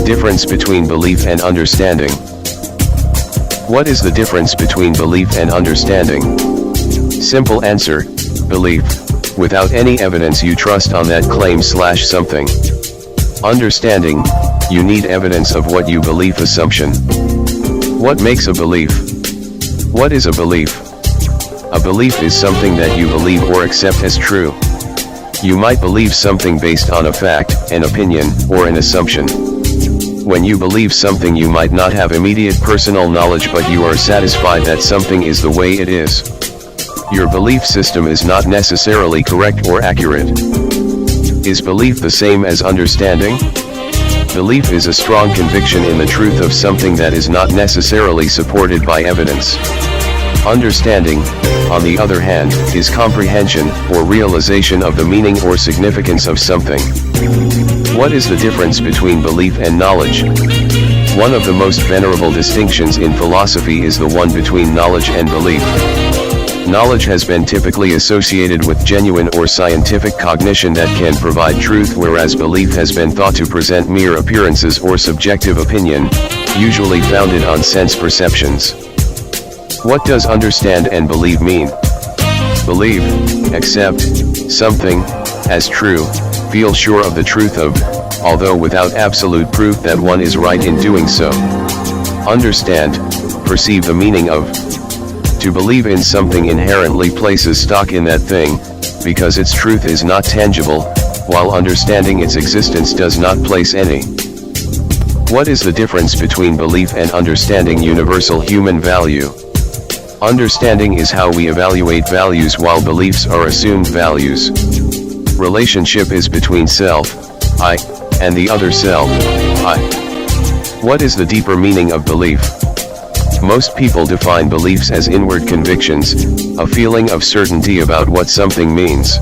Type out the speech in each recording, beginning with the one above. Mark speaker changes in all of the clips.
Speaker 1: Difference between belief and understanding. What is the difference between belief and understanding? Simple answer: belief. Without any evidence you trust on that claim/something. Understanding, you need evidence of what you believe. Assumption. What makes a belief? What is a belief? A belief is something that you believe or accept as true. You might believe something based on a fact, an opinion, or an assumption. When you believe something you might not have immediate personal knowledge, but you are satisfied that something is the way it is. Your belief system is not necessarily correct or accurate. Is belief the same as understanding? Belief is a strong conviction in the truth of something that is not necessarily supported by evidence. Understanding, on the other hand, is comprehension, or realization of the meaning or significance of something. What is the difference between belief and knowledge? One of the most venerable distinctions in philosophy is the one between knowledge and belief. Knowledge has been typically associated with genuine or scientific cognition that can provide truth, whereas belief has been thought to present mere appearances or subjective opinion, usually founded on sense perceptions. What does understand and believe mean? Believe, accept something as true, feel sure of the truth of, although without absolute proof that one is right in doing so. Understand, perceive the meaning of. To believe in something inherently places stock in that thing, because its truth is not tangible, while understanding its existence does not place any. What is the difference between belief and understanding? Universal human value. Understanding is how we evaluate values, while beliefs are assumed values. Relationship is between self, I, and the other self, I. What is the deeper meaning of belief? Most people define beliefs as inward convictions, a feeling of certainty about what something means.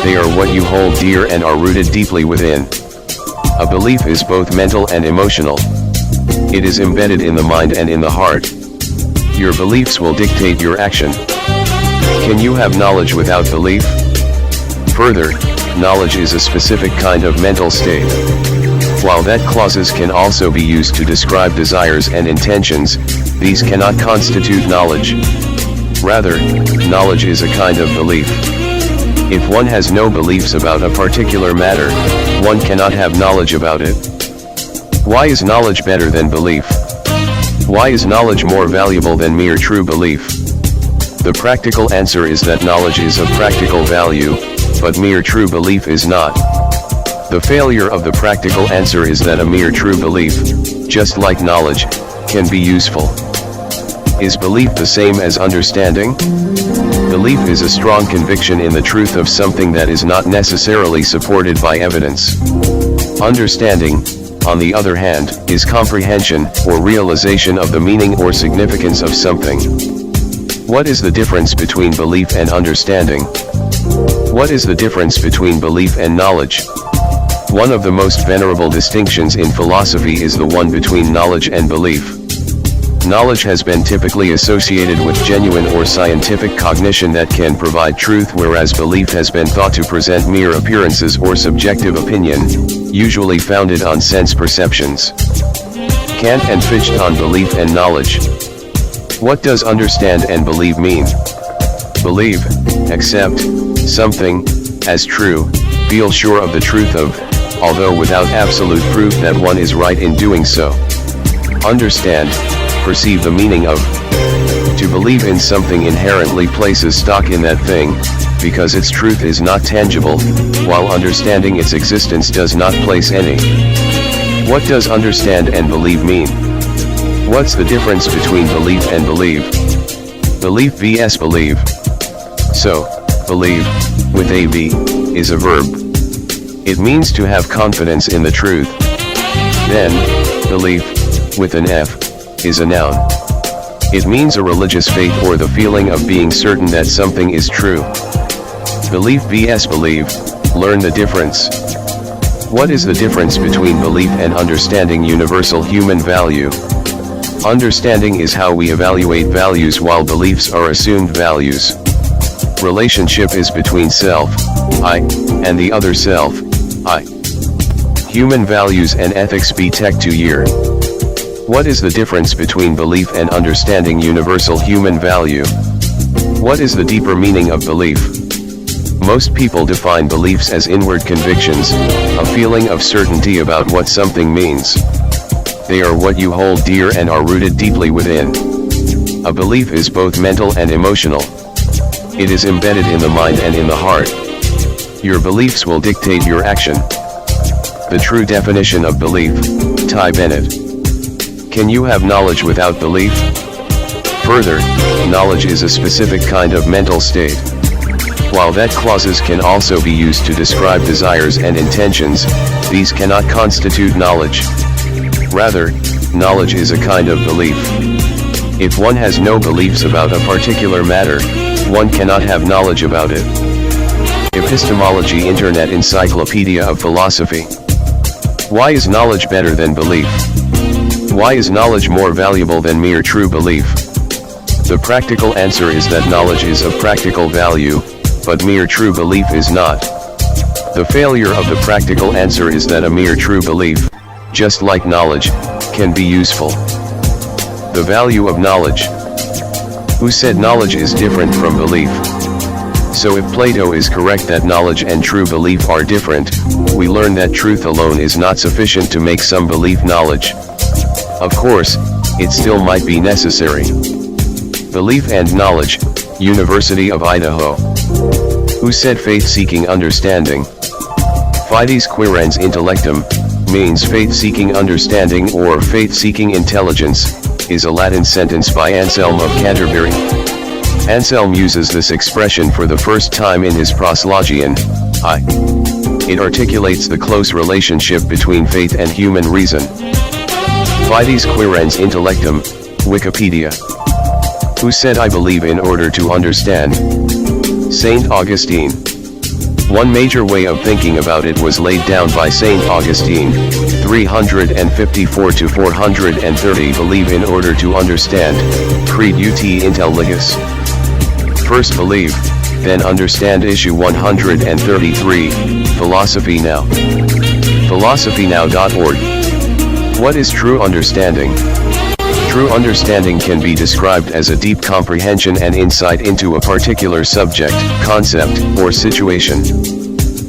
Speaker 1: They are what you hold dear and are rooted deeply within. A belief is both mental and emotional. It is embedded in the mind and in the heart. Your beliefs will dictate your action. Can you have knowledge without belief? Further, knowledge is a specific kind of mental state. While that clauses can also be used to describe desires and intentions, these cannot constitute knowledge. Rather, knowledge is a kind of belief. If one has no beliefs about a particular matter, one cannot have knowledge about it. Why is knowledge better than belief? Why is knowledge more valuable than mere true belief? The practical answer is that knowledge is of practical value, but mere true belief is not. The failure of the practical answer is that a mere true belief, just like knowledge, can be useful. Is belief the same as understanding? Belief is a strong conviction in the truth of something that is not necessarily supported by evidence. Understanding, on the other hand, is comprehension, or realization of the meaning or significance of something. What is the difference between belief and understanding? What is the difference between belief and knowledge? One of the most venerable distinctions in philosophy is the one between knowledge and belief. Knowledge has been typically associated with genuine or scientific cognition that can provide truth, whereas belief has been thought to present mere appearances or subjective opinion, usually founded on sense perceptions. Kant and Fichte on belief and knowledge. What does understand and believe mean? Believe, accept something as true, feel sure of the truth of, although without absolute proof that one is right in doing so. Understand, perceive the meaning of. To believe in something inherently places stock in that thing, because its truth is not tangible, while understanding its existence does not place any. What does understand and believe mean? What's the difference between belief and believe? Belief vs believe. So, believe, with a V, is a verb. It means to have confidence in the truth. Then, belief, with an F, is a noun. It means a religious faith or the feeling of being certain that something is true. Belief vs believe, learn the difference. What is the difference between belief and understanding? Universal human value. Understanding is how we evaluate values, while beliefs are assumed values. Relationship is between self, I, and the other self, I. Human values and ethics B.Tech 2-year. What is the difference between belief and understanding universal human value? What is the deeper meaning of belief? Most people define beliefs as inward convictions, a feeling of certainty about what something means. They are what you hold dear and are rooted deeply within. A belief is both mental and emotional. It is embedded in the mind and in the heart. Your beliefs will dictate your action. The true definition of belief, Ty Bennett. Can you have knowledge without belief? Further, knowledge is a specific kind of mental state. While that clauses can also be used to describe desires and intentions, these cannot constitute knowledge. Rather, knowledge is a kind of belief. If one has no beliefs about a particular matter, one cannot have knowledge about it. Epistemology Internet Encyclopedia of Philosophy. Why is knowledge better than belief? Why is knowledge more valuable than mere true belief? The practical answer is that knowledge is of practical value, but mere true belief is not. The failure of the practical answer is that a mere true belief, just like knowledge, can be useful. The value of knowledge. Who said knowledge is different from belief? So if Plato is correct that knowledge and true belief are different, we learn that truth alone is not sufficient to make some belief knowledge. Of course, it still might be necessary. Belief and knowledge, University of Idaho. Who said faith-seeking understanding? Fides quirens intellectum, means faith-seeking understanding or faith-seeking intelligence, is a Latin sentence by Anselm of Canterbury. Anselm uses this expression for the first time in his Proslogion, I. It articulates the close relationship between faith and human reason. Fides quirens intellectum, Wikipedia. Who said I believe in order to understand? Saint Augustine. One major way of thinking about it was laid down by Saint Augustine, 354 to 430. Believe in order to understand, creed ut intelligus. First believe, then understand. Issue 133, Philosophy Now. philosophynow.org. What is true understanding? True understanding can be described as a deep comprehension and insight into a particular subject, concept, or situation.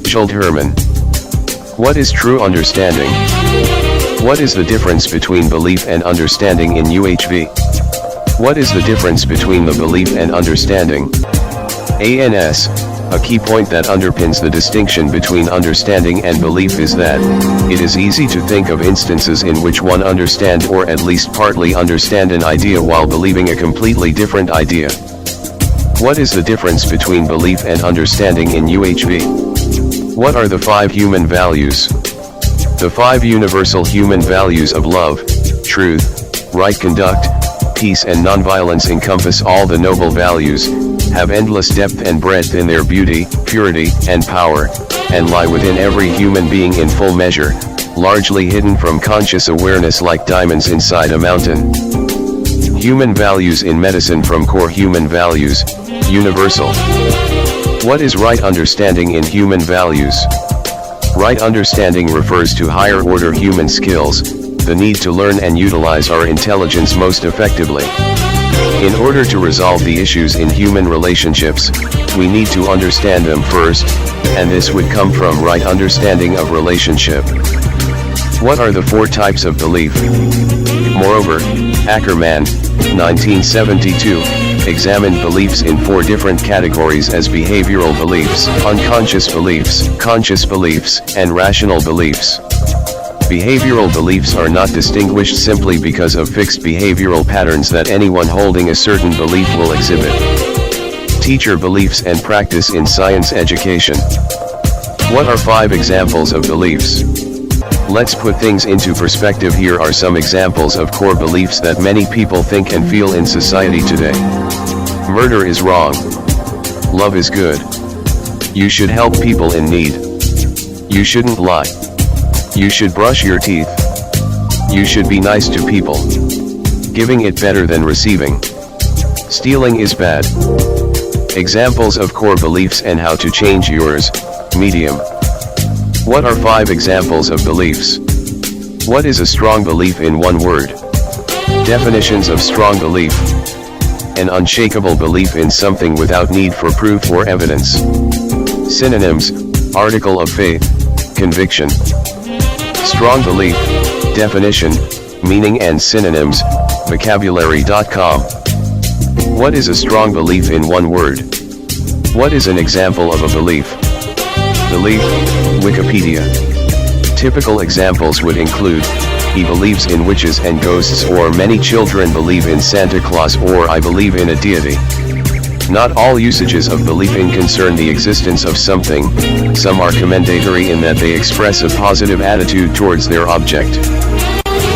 Speaker 1: Schuld Herman. What is true understanding? What is the difference between belief and understanding in UHV? What is the difference between the belief and understanding? ANS. A key point that underpins the distinction between understanding and belief is that it is easy to think of instances in which one understands or at least partly understand an idea while believing a completely different idea. What is the difference between belief and understanding in UHV? What are the 5 human values? The 5 universal human values of love, truth, right conduct, peace and nonviolence encompass all the noble values, have endless depth and breadth in their beauty, purity, and power, and lie within every human being in full measure, largely hidden from conscious awareness like diamonds inside a mountain. Human values in medicine from core human values, universal. What is right understanding in human values? Right understanding refers to higher order human skills, the need to learn and utilize our intelligence most effectively. In order to resolve the issues in human relationships, we need to understand them first, and this would come from right understanding of relationship. What are the 4 types of belief? Moreover, Ackerman, 1972, examined beliefs in 4 different categories as behavioral beliefs, unconscious beliefs, conscious beliefs, and rational beliefs. Behavioral beliefs are not distinguished simply because of fixed behavioral patterns that anyone holding a certain belief will exhibit. Teacher beliefs and practice in science education. What are 5 examples of beliefs? Let's put things into perspective. Here are some examples of core beliefs that many people think and feel in society today. Murder is wrong. Love is good. You should help people in need. You shouldn't lie. You should brush your teeth. You should be nice to people. Giving it better than receiving. Stealing is bad. Examples of core beliefs and how to change yours. Medium. What are 5 examples of beliefs? What is a strong belief in one word? Definitions of strong belief. An unshakable belief in something without need for proof or evidence. Synonyms: article of faith, conviction. Strong belief, definition, meaning and synonyms, vocabulary.com. What is a strong belief in one word? What is an example of a belief? Belief, Wikipedia. Typical examples would include: he believes in witches and ghosts, or many children believe in Santa Claus, or I believe in a deity. Not all usages of believing concern the existence of something. Some are commendatory in that they express a positive attitude towards their object.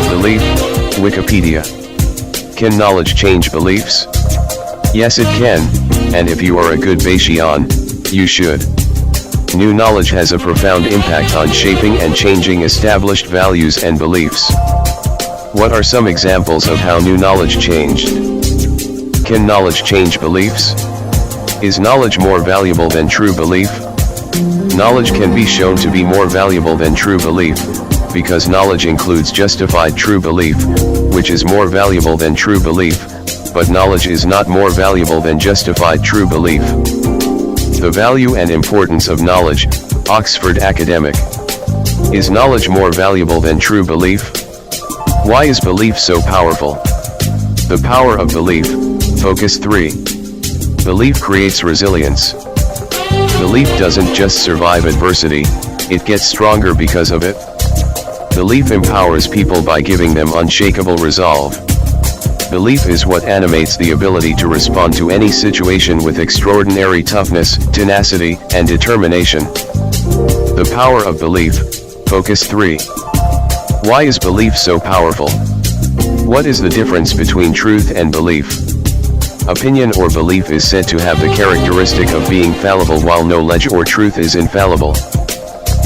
Speaker 1: Belief, Wikipedia. Can knowledge change beliefs? Yes, it can, and if you are a good Bayesian, you should. New knowledge has a profound impact on shaping and changing established values and beliefs. What are some examples of how new knowledge changed? Can knowledge change beliefs? Is knowledge more valuable than true belief? Knowledge can be shown to be more valuable than true belief, because knowledge includes justified true belief, which is more valuable than true belief, but knowledge is not more valuable than justified true belief. The value and importance of knowledge, Oxford Academic. Is knowledge more valuable than true belief? Why is belief so powerful? The power of belief, Focus 3. Belief creates resilience. Belief doesn't just survive adversity, it gets stronger because of it. Belief empowers people by giving them unshakable resolve. Belief is what animates the ability to respond to any situation with extraordinary toughness, tenacity, and determination. The power of belief, Focus 3. Why is belief so powerful? What is the difference between truth and belief? Opinion or belief is said to have the characteristic of being fallible, while knowledge or truth is infallible.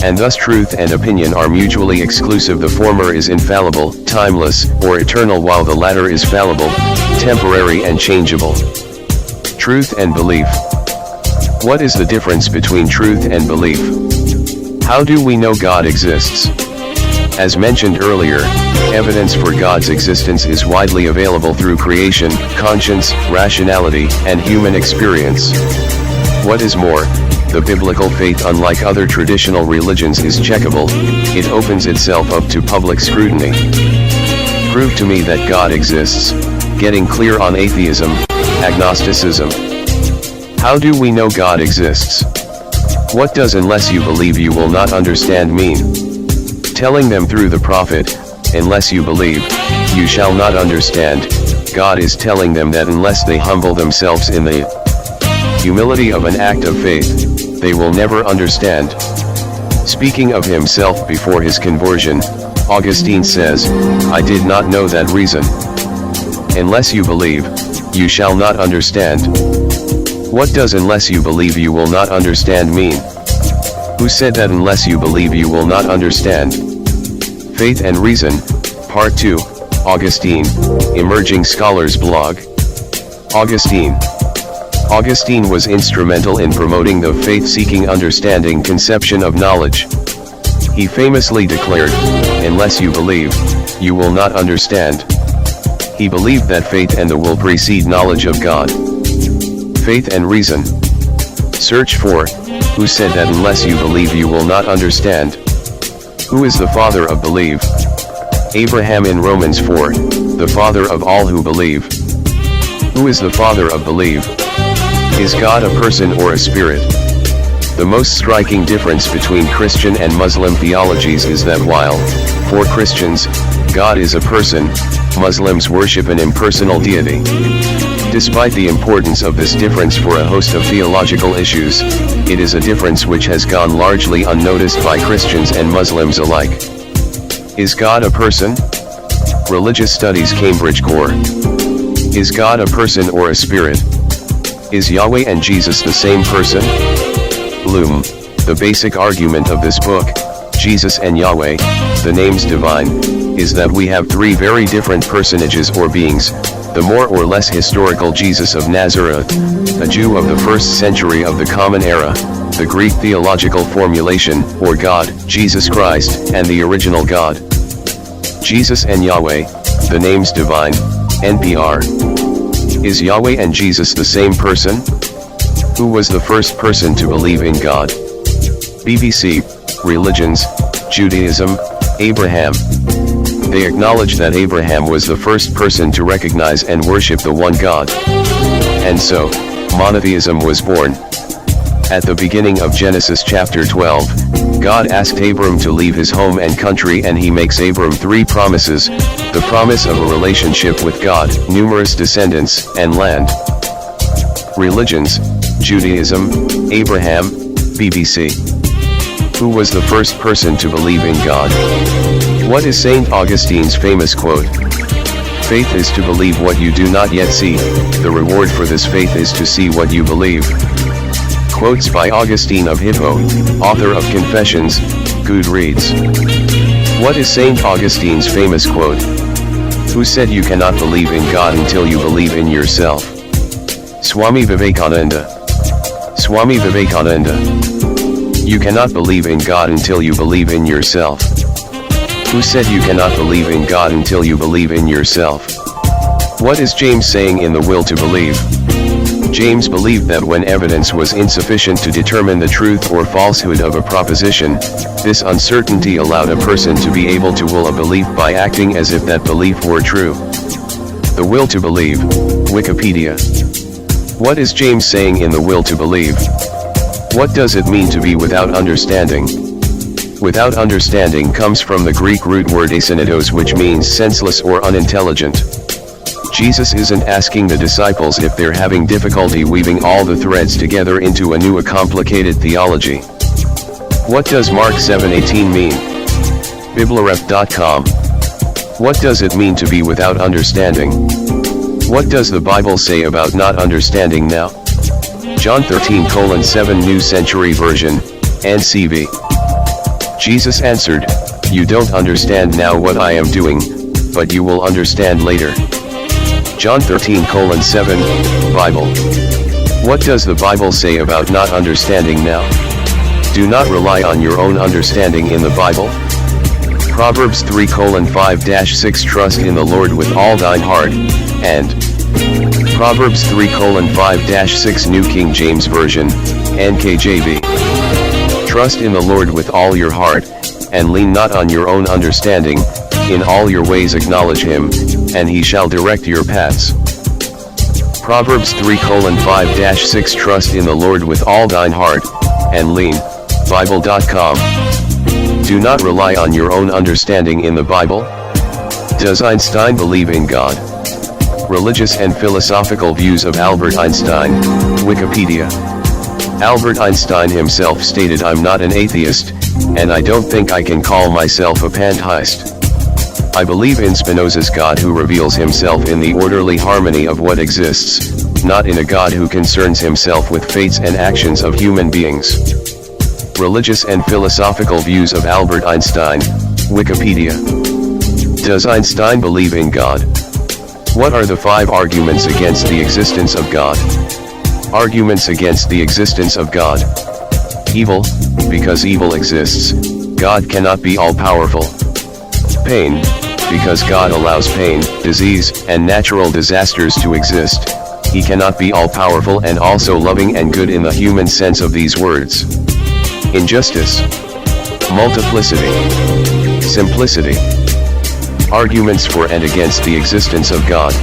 Speaker 1: And thus truth and opinion are mutually exclusive. The former is infallible, timeless, or eternal, while the latter is fallible, temporary and changeable. Truth and belief. What is the difference between truth and belief? How do we know God exists? As mentioned earlier, evidence for God's existence is widely available through creation, conscience, rationality, and human experience. What is more, the biblical faith, unlike other traditional religions, is checkable. It opens itself up to public scrutiny. Prove to me that God exists. Getting clear on atheism, agnosticism. How do we know God exists? What does "unless you believe you will not understand" mean? Telling them through the prophet, "Unless you believe, you shall not understand." God is telling them that unless they humble themselves in the humility of an act of faith, they will never understand. Speaking of himself before his conversion, Augustine says, "I did not know that reason. Unless you believe, you shall not understand." What does "unless you believe you will not understand" mean? Who said that unless you believe you will not understand? Faith and Reason, Part 2, Augustine, Emerging Scholars Blog. Augustine was instrumental in promoting the faith-seeking understanding conception of knowledge. He famously declared, "Unless you believe, you will not understand." He believed that faith and the will precede knowledge of God. Faith and Reason. Search for, who said that unless you believe you will not understand? Who is the father of belief? Abraham in Romans 4, the father of all who believe. Who is the father of belief? Is God a person or a spirit? The most striking difference between Christian and Muslim theologies is that while, for Christians, God is a person, Muslims worship an impersonal deity. Despite the importance of this difference for a host of theological issues, it is a difference which has gone largely unnoticed by Christians and Muslims alike. Is God a person? Religious Studies Cambridge Core. Is God a person or a spirit? Is Yahweh and Jesus the same person? Bloom. The basic argument of this book, Jesus and Yahweh, the names divine, is that we have three very different personages or beings: the more or less historical Jesus of Nazareth, a Jew of the 1st century of the Common Era, the Greek theological formulation, or God, Jesus Christ, and the original God. Jesus and Yahweh, the names divine, NPR. Is Yahweh and Jesus the same person? Who was the first person to believe in God? BBC, Religions, Judaism, Abraham. They acknowledge that Abraham was the first person to recognize and worship the one God. And so, monotheism was born. At the beginning of Genesis chapter 12, God asked Abram to leave his home and country, and he makes Abram 3 promises: the promise of a relationship with God, numerous descendants, and land. Religions, Judaism, Abraham, BBC. Who was the first person to believe in God? What is St. Augustine's famous quote? Faith is to believe what you do not yet see, the reward for this faith is to see what you believe. Quotes by Augustine of Hippo, author of Confessions, Goodreads. What is St. Augustine's famous quote? Who said you cannot believe in God until you believe in yourself? Swami Vivekananda. Swami Vivekananda. You cannot believe in God until you believe in yourself. Who said you cannot believe in God until you believe in yourself? What is James saying in the Will to Believe? James believed that when evidence was insufficient to determine the truth or falsehood of a proposition, this uncertainty allowed a person to be able to will a belief by acting as if that belief were true. The Will to Believe, Wikipedia. What is James saying in the Will to Believe? What does it mean to be without understanding? Without understanding comes from the Greek root word asinitos, which means senseless or unintelligent. Jesus isn't asking the disciples if they're having difficulty weaving all the threads together into a new complicated theology. What does Mark 7:18 mean? Bibleref.com. What does it mean to be without understanding? What does the Bible say about not understanding now? John 13:7 New Century Version, NCV. Jesus answered, "You don't understand now what I am doing, but you will understand later." John 13:7, Bible. What does the Bible say about not understanding now? Do not rely on your own understanding in the Bible. Proverbs 3:5-6 Trust in the Lord with all thine heart, and Proverbs 3:5-6 New King James Version, NKJV. Trust in the Lord with all your heart, and lean not on your own understanding, in all your ways acknowledge him, and he shall direct your paths. Proverbs 3:5-6 Trust in the Lord with all thine heart, and lean, Bible.com. Do not rely on your own understanding in the Bible. Does Einstein believe in God? Religious and philosophical views of Albert Einstein, Wikipedia. Albert Einstein himself stated, "I'm not an atheist, and I don't think I can call myself a pantheist. I believe in Spinoza's God who reveals himself in the orderly harmony of what exists, not in a God who concerns himself with fates and actions of human beings." Religious and philosophical views of Albert Einstein, Wikipedia. Does Einstein believe in God? What are the 5 arguments against the existence of God? Arguments against the existence of God. Evil, because evil exists, God cannot be all-powerful. Pain, because God allows pain, disease, and natural disasters to exist, he cannot be all-powerful and also loving and good in the human sense of these words. Injustice. Multiplicity. Simplicity. Arguments for and against the existence of God.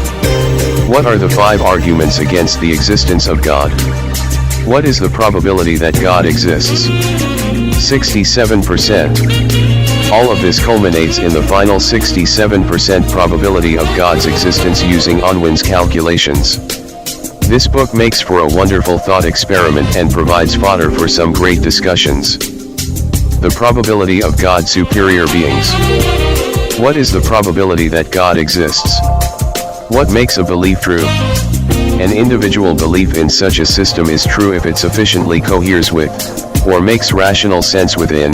Speaker 1: What are the 5 arguments against the existence of God? What is the probability that God exists? 67%. All of this culminates in the final 67% probability of God's existence using Unwin's calculations. This book makes for a wonderful thought experiment and provides fodder for some great discussions. The probability of God's superior beings. What is the probability that God exists? What makes a belief true? An individual belief in such a system is true if it sufficiently coheres with, or makes rational sense within,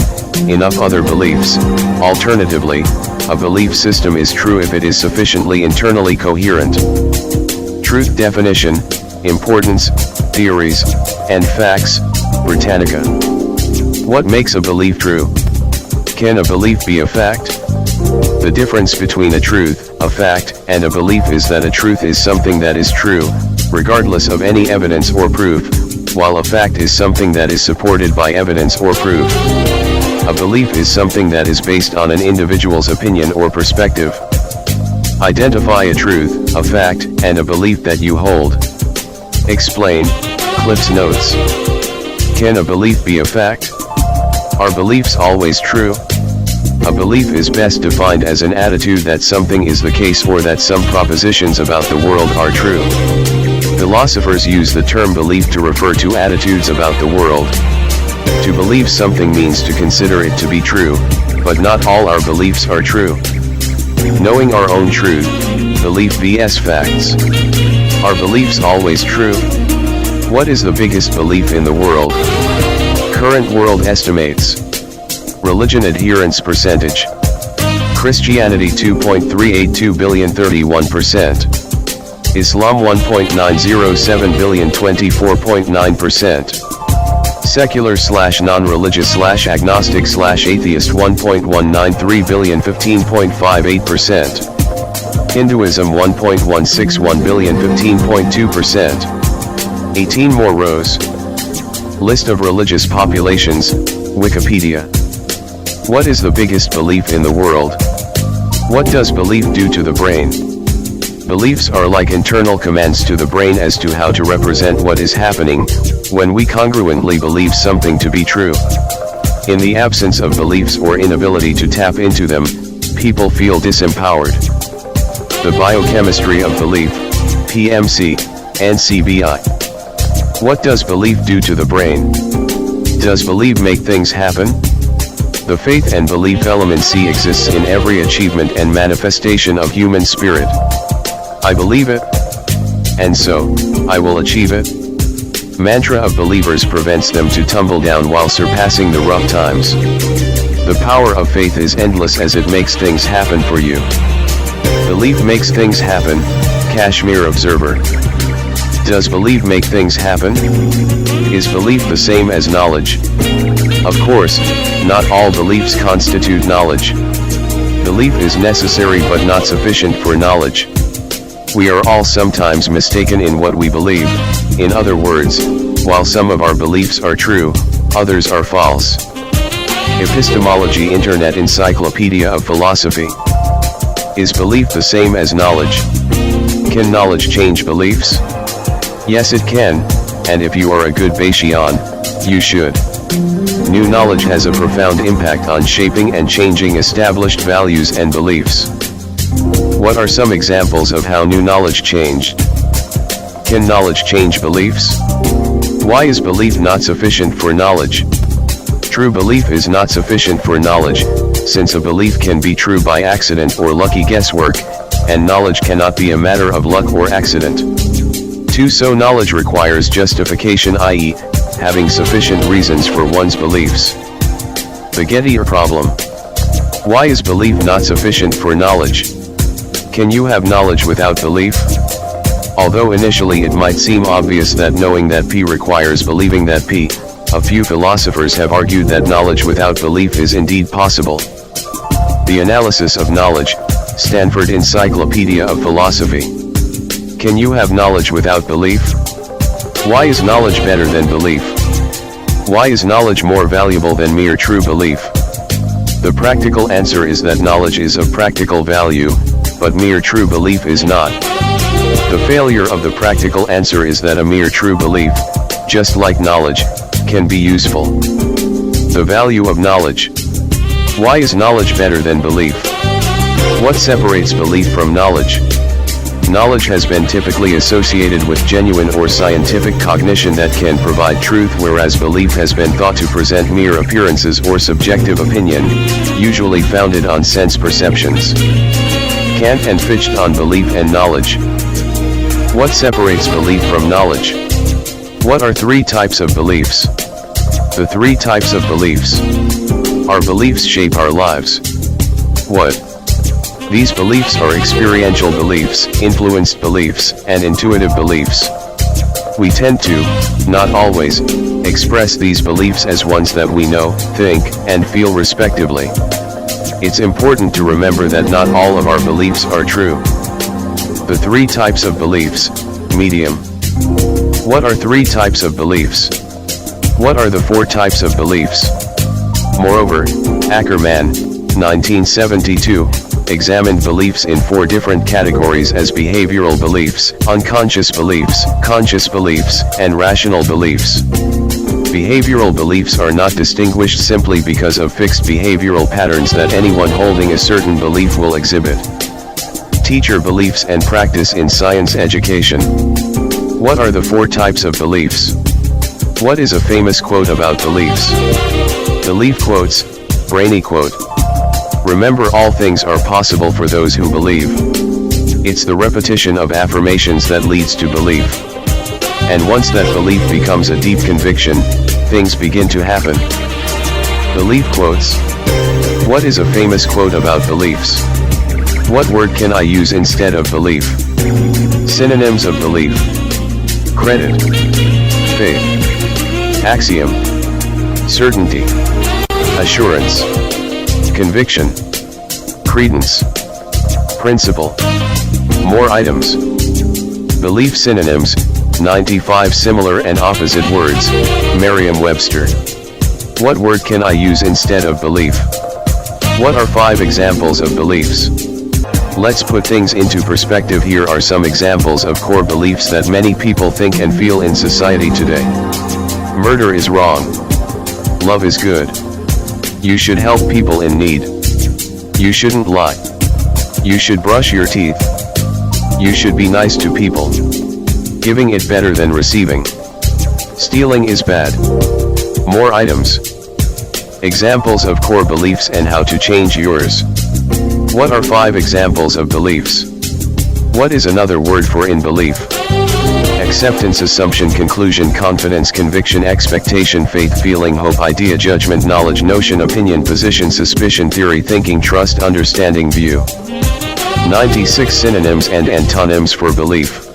Speaker 1: enough other beliefs. Alternatively, a belief system is true if it is sufficiently internally coherent. Truth definition, importance, theories, and facts, Britannica. What makes a belief true? Can a belief be a fact? The difference between a truth, a fact, and a belief is that a truth is something that is true, regardless of any evidence or proof, while a fact is something that is supported by evidence or proof. A belief is something that is based on an individual's opinion or perspective. Identify a truth, a fact, and a belief that you hold. Explain, Cliff's Notes. Can a belief be a fact? Are beliefs always true? A belief is best defined as an attitude that something is the case or that some propositions about the world are true. Philosophers use the term belief to refer to attitudes about the world. To believe something means to consider it to be true, but not all our beliefs are true. Knowing our own truth, belief vs facts. Are beliefs always true? What is the biggest belief in the world? Current world estimates. Religion adherence percentage. Christianity 2.382 billion 31%. Islam 1.907 billion 24.9%. Secular/non-religious/agnostic/atheist 1.193 billion 15.58%. Hinduism 1.161 billion 15.2%. 18 more rows. List of religious populations, Wikipedia. What is the biggest belief in the world? What does belief do to the brain? Beliefs are like internal commands to the brain as to how to represent what is happening, when we congruently believe something to be true. In the absence of beliefs or inability to tap into them, people feel disempowered. The biochemistry of belief, PMC, NCBI. What does belief do to the brain? Does belief make things happen? The faith and belief element C exists in every achievement and manifestation of human spirit. I believe it, and so, I will achieve it. Mantra of believers prevents them to tumble down while surpassing the rough times. The power of faith is endless as it makes things happen for you. Belief makes things happen, Kashmir Observer. Does belief make things happen? Is belief the same as knowledge? Of course, not all beliefs constitute knowledge. Belief is necessary but not sufficient for knowledge. We are all sometimes mistaken in what we believe. In other words, while some of our beliefs are true, others are false. Epistemology Internet Encyclopedia of Philosophy. Is belief the same as knowledge? Can knowledge change beliefs? Yes, it can, and if you are a good Bayesian, you should. New knowledge has a profound impact on shaping and changing established values and beliefs. What are some examples of how new knowledge changed? Can knowledge change beliefs? Why is belief not sufficient for knowledge? True belief is not sufficient for knowledge, since a belief can be true by accident or lucky guesswork, and knowledge cannot be a matter of luck or accident. So knowledge requires justification, i.e., having sufficient reasons for one's beliefs. The Gettier problem. Why is belief not sufficient for knowledge? Can you have knowledge without belief? Although initially it might seem obvious that knowing that P requires believing that P, a few philosophers have argued that knowledge without belief is indeed possible. The Analysis of Knowledge, Stanford Encyclopedia of Philosophy. Can you have knowledge without belief? Why is knowledge better than belief? Why is knowledge more valuable than mere true belief? The practical answer is that knowledge is of practical value, but mere true belief is not. The failure of the practical answer is that a mere true belief, just like knowledge, can be useful. The value of knowledge. Why is knowledge better than belief? What separates belief from knowledge? Knowledge has been typically associated with genuine or scientific cognition that can provide truth, whereas belief has been thought to present mere appearances or subjective opinion, usually founded on sense perceptions. Kant and Fichte on belief and knowledge. What separates belief from knowledge? What are three types of beliefs? The three types of beliefs. Our beliefs shape our lives. What? These beliefs are experiential beliefs, influenced beliefs, and intuitive beliefs. We tend to, not always, express these beliefs as ones that we know, think, and feel respectively. It's important to remember that not all of our beliefs are true. The 3 types of beliefs. Medium. What are 3 types of beliefs? What are the 4 types of beliefs? Moreover, Ackerman, 1972, examined beliefs in 4 different categories as behavioral beliefs, unconscious beliefs, conscious beliefs, and rational beliefs. Behavioral beliefs are not distinguished simply because of fixed behavioral patterns that anyone holding a certain belief will exhibit. Teacher beliefs and practice in science education. What are the 4 types of beliefs? What is a famous quote about beliefs? Belief quotes, brainy quote. Remember, all things are possible for those who believe. It's the repetition of affirmations that leads to belief. And once that belief becomes a deep conviction, things begin to happen. Belief quotes. What is a famous quote about beliefs? What word can I use instead of belief? Synonyms of belief. Credit. Faith. Axiom. Certainty. Assurance. Conviction. Credence. Principle. More items. Belief synonyms, 95 similar and opposite words, Merriam-Webster. What word can I use instead of belief? What are 5 examples of beliefs? Let's put things into perspective. Here are some examples of core beliefs that many people think and feel in society today. Murder is wrong. Love is good. You should help people in need. You shouldn't lie. You should brush your teeth. You should be nice to people. Giving it better than receiving. Stealing is bad. More items. Examples of core beliefs and how to change yours. What are 5 examples of beliefs? What is another word for in belief? Acceptance, assumption, conclusion, confidence, conviction, expectation, faith, feeling, hope, idea, judgment, knowledge, notion, opinion, position, suspicion, theory, thinking, trust, understanding, view. 96 synonyms and antonyms for belief.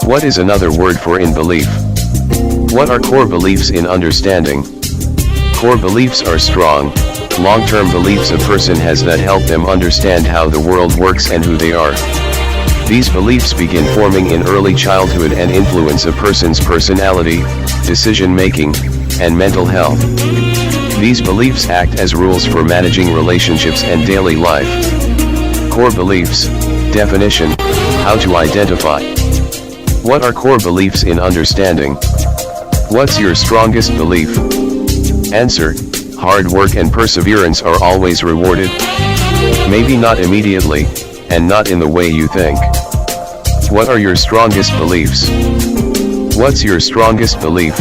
Speaker 1: What is another word for in belief? What are core beliefs in understanding? Core beliefs are strong, long-term beliefs a person has that help them understand how the world works and who they are. These beliefs begin forming in early childhood and influence a person's personality, decision-making, and mental health. These beliefs act as rules for managing relationships and daily life. Core beliefs, definition, how to identify. What are core beliefs in understanding? What's your strongest belief? Answer, hard work and perseverance are always rewarded. Maybe not immediately, and not in the way you think. What are your strongest beliefs? What's your strongest belief?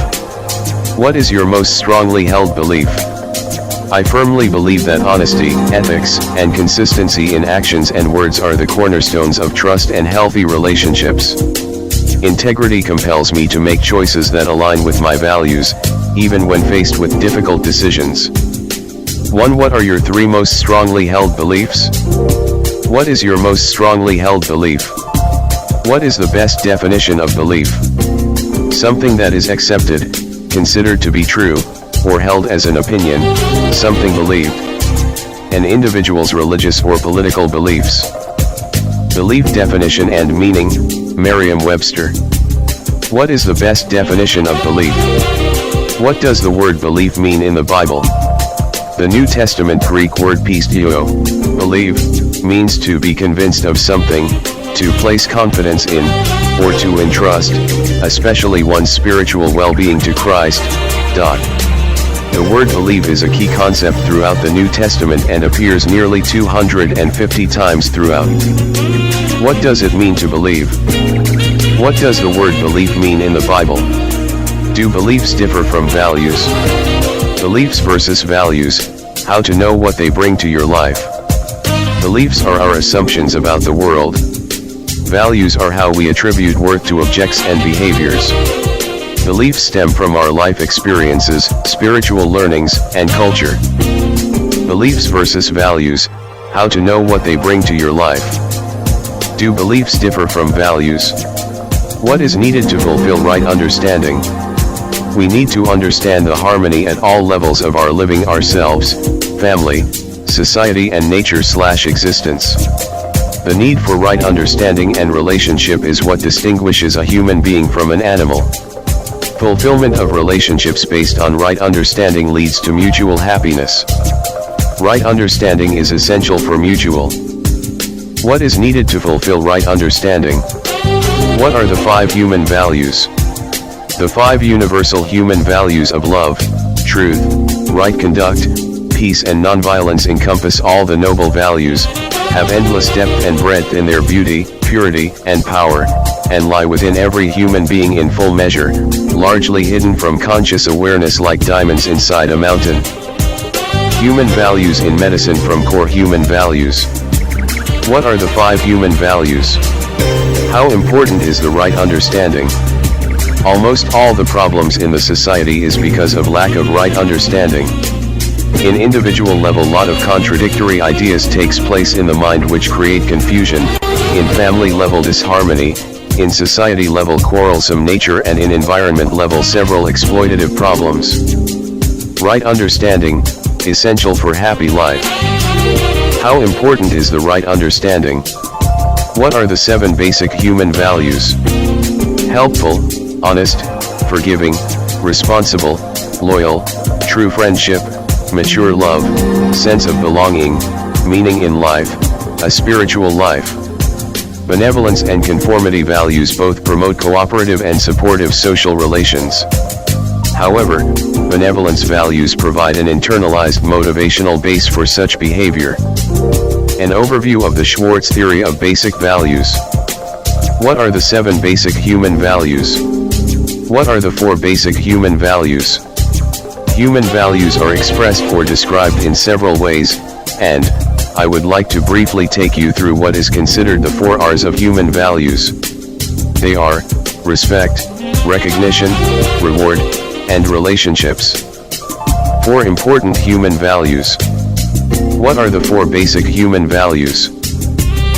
Speaker 1: What is your most strongly held belief? I firmly believe that honesty, ethics, and consistency in actions and words are the cornerstones of trust and healthy relationships. Integrity compels me to make choices that align with my values, even when faced with difficult decisions. 1. What are your 3 most strongly held beliefs? What is your most strongly held belief? What is the best definition of belief? Something that is accepted, considered to be true, or held as an opinion, something believed. An individual's religious or political beliefs. Belief definition and meaning, Merriam-Webster. What is the best definition of belief? What does the word belief mean in the Bible? The New Testament Greek word pistio, believe, means to be convinced of something, to place confidence in, or to entrust, especially one's spiritual well-being to Christ. The word believe is a key concept throughout the New Testament and appears nearly 250 times throughout. What does it mean to believe? What does the word belief mean in the Bible? Do beliefs differ from values? Beliefs versus values, how to know what they bring to your life. Beliefs are our assumptions about the world. Values are how we attribute worth to objects and behaviors. Beliefs stem from our life experiences, spiritual learnings, and culture. Beliefs versus values, how to know what they bring to your life. Do beliefs differ from values? What is needed to fulfill right understanding? We need to understand the harmony at all levels of our living, ourselves, family, society and nature/existence. The need for right understanding and relationship is what distinguishes a human being from an animal. Fulfillment of relationships based on right understanding leads to mutual happiness. Right understanding is essential for mutual. What is needed to fulfill right understanding? What are the 5 human values? The 5 universal human values of love, truth, right conduct, peace and nonviolence encompass all the noble values, have endless depth and breadth in their beauty, purity, and power, and lie within every human being in full measure, largely hidden from conscious awareness like diamonds inside a mountain. Human values in medicine from core human values. What are the 5 human values? How important is the right understanding? Almost all the problems in the society is because of lack of right understanding. In individual level, lot of contradictory ideas takes place in the mind which create confusion, in family level disharmony, in society level quarrelsome nature and in environment level several exploitative problems. Right understanding, essential for happy life. How important is the right understanding? What are the 7 basic human values? Helpful, honest, forgiving, responsible, loyal, true friendship, mature love, sense of belonging, meaning in life, a spiritual life. Benevolence and conformity values both promote cooperative and supportive social relations. However, benevolence values provide an internalized motivational base for such behavior. An overview of the Schwartz theory of basic values. What are the 7 basic human values? What are the 4 basic human values? Human values are expressed or described in several ways, and I would like to briefly take you through what is considered the 4 R's of human values. They are respect, recognition, reward, and relationships. 4 important human values. What are the 4 basic human values?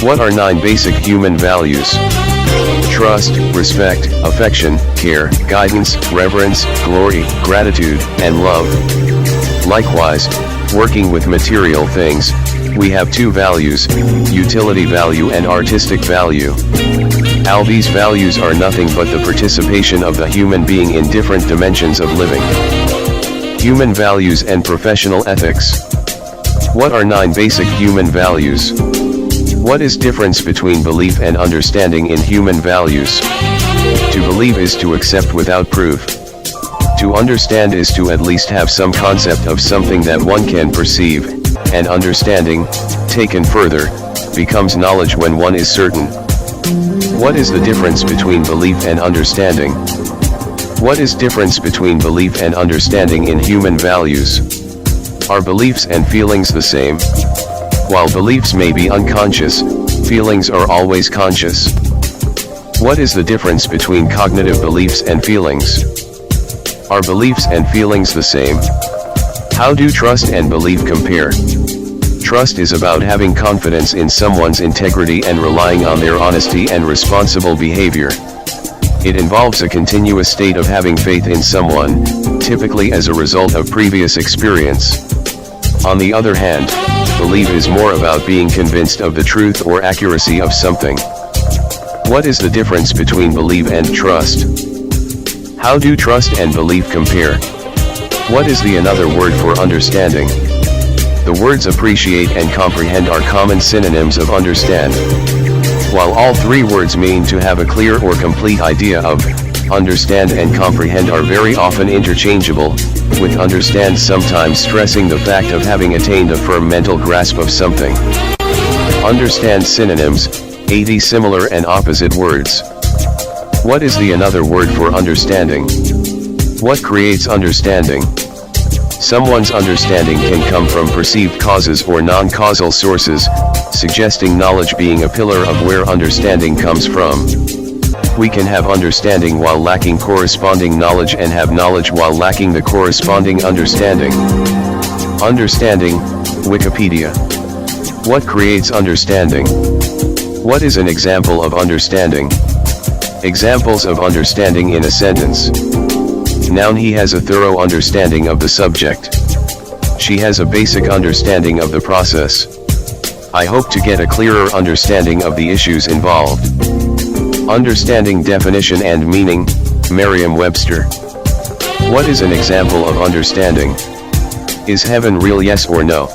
Speaker 1: What are 9 basic human values? Trust, respect, affection, care, guidance, reverence, glory, gratitude, and love. Likewise, working with material things, we have 2 values, utility value and artistic value. All these values are nothing but the participation of the human being in different dimensions of living. Human values and professional ethics. What are 9 basic human values? What is difference between belief and understanding in human values? To believe is to accept without proof. To understand is to at least have some concept of something that one can perceive, and understanding, taken further, becomes knowledge when one is certain. What is the difference between belief and understanding? What is difference between belief and understanding in human values? Are beliefs and feelings the same? While beliefs may be unconscious, feelings are always conscious. What is the difference between cognitive beliefs and feelings? Are beliefs and feelings the same? How do trust and belief compare? Trust is about having confidence in someone's integrity and relying on their honesty and responsible behavior. It involves a continuous state of having faith in someone, typically as a result of previous experience. On the other hand, belief is more about being convinced of the truth or accuracy of something. What is the difference between belief and trust? How do trust and belief compare? What is the another word for understanding? The words appreciate and comprehend are common synonyms of understand. While all 3 words mean to have a clear or complete idea of, understand and comprehend are very often interchangeable, with understand sometimes stressing the fact of having attained a firm mental grasp of something. Understand synonyms, 80 similar and opposite words. What is the another word for understanding? What creates understanding? Someone's understanding can come from perceived causes or non-causal sources, suggesting knowledge being a pillar of where understanding comes from. We can have understanding while lacking corresponding knowledge and have knowledge while lacking the corresponding understanding. Understanding, Wikipedia. What creates understanding? What is an example of understanding? Examples of understanding in a sentence. Noun: he has a thorough understanding of the subject. She has a basic understanding of the process. I hope to get a clearer understanding of the issues involved. Understanding definition and meaning, Merriam-Webster. What is an example of understanding? Is heaven real? Yes or no?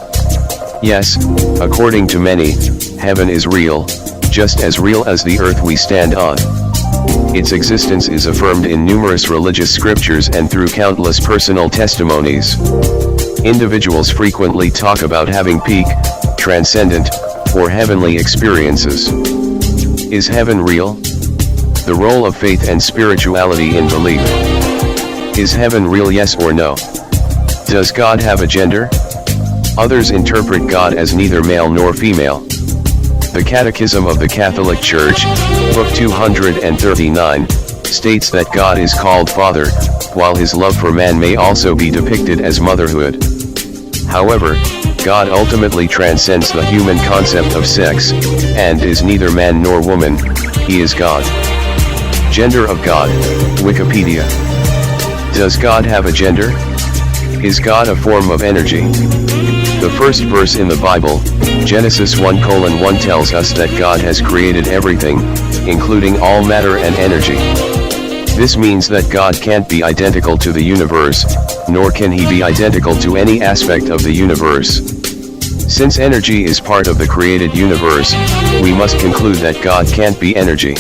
Speaker 1: Yes, according to many, heaven is real, just as real as the earth we stand on. Its existence is affirmed in numerous religious scriptures and through countless personal testimonies. Individuals frequently talk about having peak, transcendent, or heavenly experiences. Is heaven real? The role of faith and spirituality in belief. Is heaven real? Yes or no? Does God have a gender? Others interpret God as neither male nor female. The Catechism of the Catholic Church, Book 239, states that God is called Father, while his love for man may also be depicted as motherhood. However, God ultimately transcends the human concept of sex, and is neither man nor woman, he is God. Gender of God, Wikipedia. Does God have a gender? Is God a form of energy? The first verse in the Bible, Genesis 1:1, tells us that God has created everything, including all matter and energy. This means that God can't be identical to the universe, nor can he be identical to any aspect of the universe. Since energy is part of the created universe, we must conclude that God can't be energy.